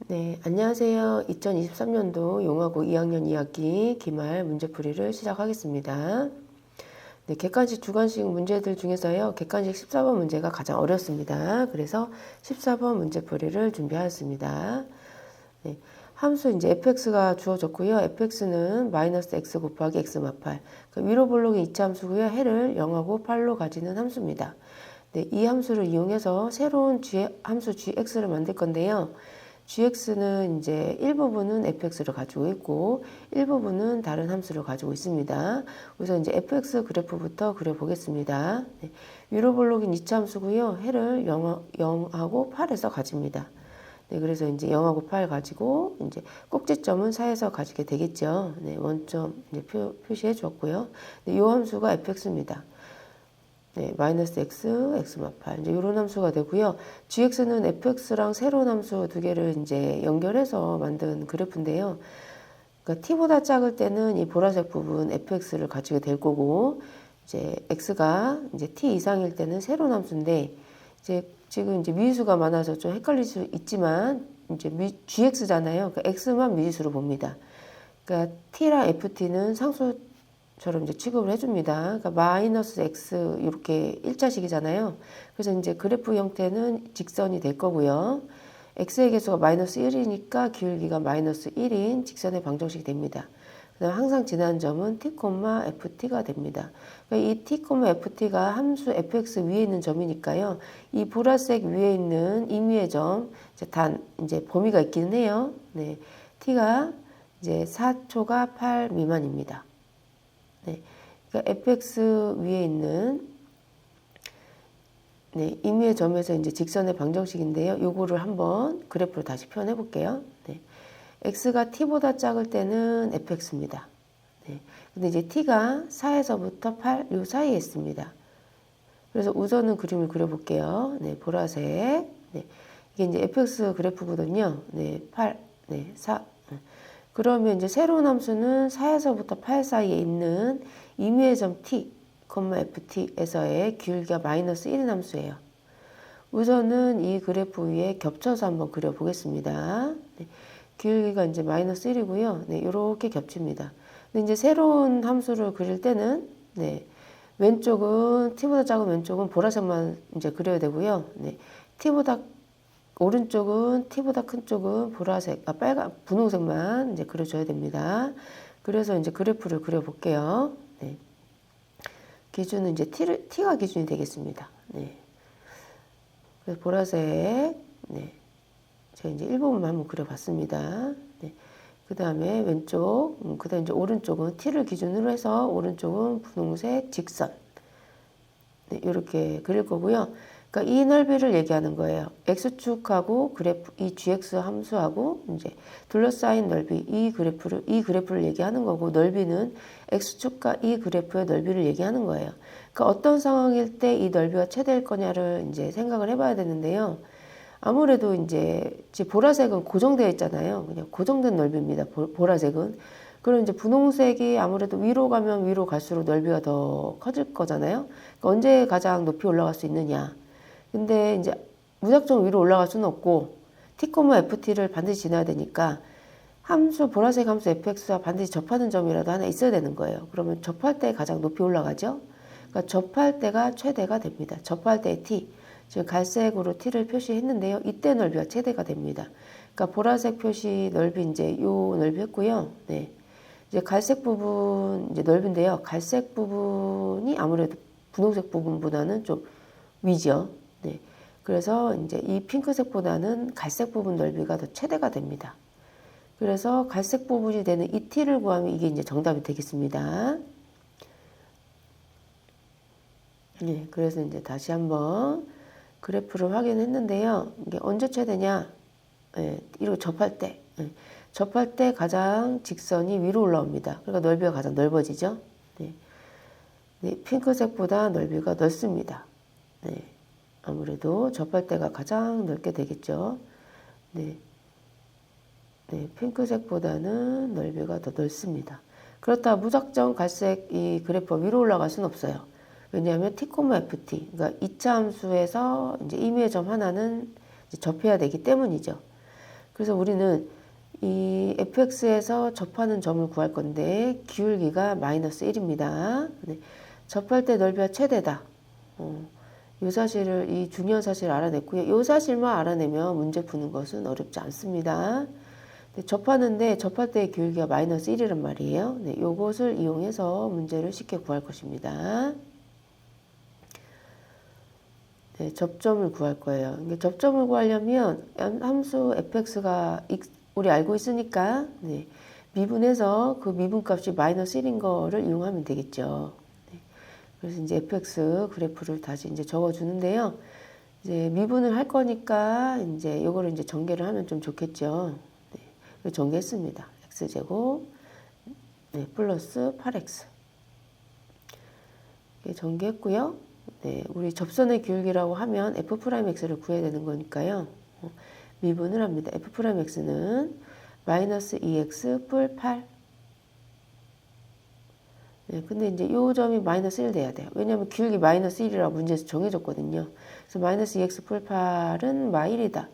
네, 안녕하세요. 2023년도 용화고 2학년 2학기 기말 문제풀이를 시작하겠습니다. 네, 객관식, 주관식 문제들 중에서요. 객관식 14번 문제가 가장 어렵습니다. 그래서 14번 문제풀이를 준비하였습니다. 네, 함수 이제 fx가 주어졌고요. fx는 마이너스 x 곱하기 x 마팔. 위로 볼록의 이차함수고요. 해를 0하고 8로 가지는 함수입니다. 네, 이 함수를 이용해서 새로운 함수 gx를 만들 건데요. gx는 이제 일부분은 fx를 가지고 있고 일부분은 다른 함수를 가지고 있습니다. 우선 이제 fx 그래프부터 그려보겠습니다. 네, 위로 볼록인 이차함수고요. 해를 0하고 8에서 가집니다. 네, 그래서 이제 0하고 8 가지고 이제 꼭지점은 4에서 가지게 되겠죠. 네, 원점 이제 표시해 줬고요. 네, 이 함수가 fx입니다. 네, 마이너스 x, x마팔. 이제 이런 함수가 되고요. gx는 fx랑 새로운 함수 두 개를 이제 연결해서 만든 그래프인데요. 그러니까 t보다 작을 때는 이 보라색 부분 fx를 가지게 될 거고, 이제 x가 이제 t 이상일 때는 새로운 함수인데, 이제 지금 이제 미지수가 많아서 좀 헷갈릴 수 있지만, 이제 gx잖아요. 그러니까 x만 미지수로 봅니다. 그러니까 t랑 ft는 상수 처럼 이제 취급을 해줍니다. 그러니까 마이너스 x 이렇게 일자식이잖아요. 그래서 이제 그래프 형태는 직선이 될 거고요. x의 개수가 마이너스 1이니까 기울기가 마이너스 1인 직선의 방정식이 됩니다. 그다음 항상 지나는 점은 t, ft가 됩니다. 그러니까 이 t, ft가 함수 fx 위에 있는 점이니까요. 이 보라색 위에 있는 임의의 점, 이제 범위가 있기는 해요. 네, t가 이제 4초가 8 미만입니다. 네, 그러니까 fx 위에 있는 네, 임의의 점에서 이제 직선의 방정식인데요. 요거를 한번 그래프로 다시 표현해 볼게요. 네, x가 t보다 작을 때는 fx입니다. 네, 근데 이제 t가 4에서부터 8 요 사이에 있습니다. 그래서 우선은 그림을 그려볼게요. 네, 보라색. 네, 이게 이제 fx 그래프거든요. 네, 8, 네, 4. 그러면 이제 새로운 함수는 4에서부터 8 사이에 있는 임의의 점 t, ft에서의 기울기가 마이너스 1인 함수예요. 우선은 이 그래프 위에 겹쳐서 한번 그려보겠습니다. 네, 기울기가 이제 마이너스 1이고요. 네, 이렇게 겹칩니다. 근데 이제 새로운 함수를 그릴 때는 네, 왼쪽은 t보다 작은 왼쪽은 보라색만 이제 그려야 되고요. 네, 오른쪽은 t보다 큰 쪽은 보라색, 분홍색만 이제 그려줘야 됩니다. 그래서 이제 그래프를 그려볼게요. 네. 기준은 이제 t가 기준이 되겠습니다. 네. 그래서 보라색, 네. 제가 이제 일부분만 한번 그려봤습니다. 네. 그 다음에 왼쪽, 그 다음에 이제 오른쪽은 t를 기준으로 해서 오른쪽은 분홍색 직선. 네, 이렇게 그릴 거고요. 그러니까 이 넓이를 얘기하는 거예요. x축하고 그래프, 이 gx 함수하고 이제 둘러싸인 넓이, 이 그래프를 얘기하는 거고, 넓이는 x축과 이 그래프의 넓이를 얘기하는 거예요. 그러니까 어떤 상황일 때 이 넓이가 최대일 거냐를 이제 생각을 해봐야 되는데요. 아무래도 이제 보라색은 고정되어 있잖아요. 그냥 고정된 넓이입니다. 보라색은. 그럼 이제 분홍색이 아무래도 위로 가면 위로 갈수록 넓이가 더 커질 거잖아요. 그러니까 언제 가장 높이 올라갈 수 있느냐. 근데 이제 무작정 위로 올라갈 수는 없고 t, ft를 반드시 지나야 되니까 보라색 함수 fx와 반드시 접하는 점이라도 하나 있어야 되는 거예요. 그러면 접할 때 가장 높이 올라가죠. 그러니까 접할 때가 최대가 됩니다. 접할 때 t, 지금 갈색으로 t를 표시했는데요. 이때 넓이가 최대가 됩니다. 그러니까 보라색 표시 넓이 이제 요 넓이 했고요. 네. 이제 갈색 부분 이제 넓인데요. 갈색 부분이 아무래도 분홍색 부분보다는 좀 위죠. 네. 그래서 이제 이 핑크색보다는 갈색 부분 넓이가 더 최대가 됩니다. 그래서 갈색 부분이 되는 이 t를 구하면 이게 이제 정답이 되겠습니다. 네. 그래서 이제 다시 한번 그래프를 확인했는데요. 이게 언제 최대냐? 네. 이렇게 접할 때. 네. 접할 때 가장 직선이 위로 올라옵니다. 그러니까 넓이가 가장 넓어지죠. 네. 네. 핑크색보다 넓이가 넓습니다. 네. 아무래도 접할 때가 가장 넓게 되겠죠. 네. 네, 핑크색보다는 넓이가 더 넓습니다. 그렇다 무작정 갈색 이 그래프 위로 올라갈 수는 없어요. 왜냐하면 t, ft, 그러니까 2차 함수에서 이제 임의의 점 하나는 이제 접해야 되기 때문이죠. 그래서 우리는 이 fx에서 접하는 점을 구할 건데 기울기가 마이너스 1입니다. 네. 접할 때 넓이가 최대다. 이 사실을, 이 중요한 사실을 알아냈고요. 이 사실만 알아내면 문제 푸는 것은 어렵지 않습니다. 네, 접하는데 접할 때의 기울기가 마이너스 1이란 말이에요. 네, 요것을 이용해서 문제를 쉽게 구할 것입니다. 네, 접점을 구할 거예요. 그러니까 접점을 구하려면 함수 fx가 우리 알고 있으니까 네, 미분해서 그 미분값이 마이너스 1인 거를 이용하면 되겠죠. 네, 그래서 이제 fx 그래프를 다시 이제 적어주는데요. 이제 미분을 할 거니까 이제 요거를 이제 전개를 하면 좀 좋겠죠. 네, 전개했습니다. x제곱 네, 플러스 8x 전개했고요. 네, 우리 접선의 기울기라고 하면 f'x를 구해야 되는 거니까요. 미분을 합니다. f'x는 마이너스 2x 뿔 8. 네, 근데 이제 요 점이 마이너스 1 돼야 돼요. 왜냐하면 기울기 마이너스 1이라고 문제에서 정해졌거든요. 그래서 마이너스 2x 뿔 8은 마1이다.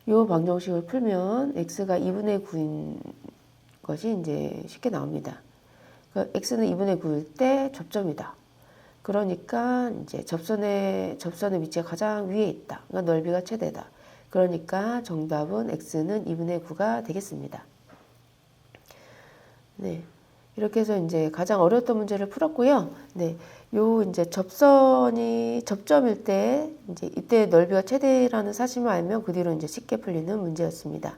요 방정식을 풀면 x가 2분의 9인 것이 이제 쉽게 나옵니다. 그러니까 x는 2분의 9일 때 접점이다. 그러니까 이제 접선의 위치가 가장 위에 있다. 그러니까 넓이가 최대다. 그러니까 정답은 x는 2분의 9가 되겠습니다. 네. 이렇게 해서 이제 가장 어려웠던 문제를 풀었고요. 네. 요 이제 접선이 접점일 때 이제 이때 넓이가 최대라는 사실만 알면 그 뒤로 이제 쉽게 풀리는 문제였습니다.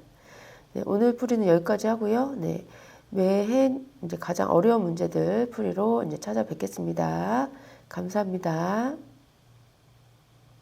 네. 오늘 풀이는 여기까지 하고요. 네. 매해 이제 가장 어려운 문제들 풀이로 이제 찾아뵙겠습니다. 감사합니다.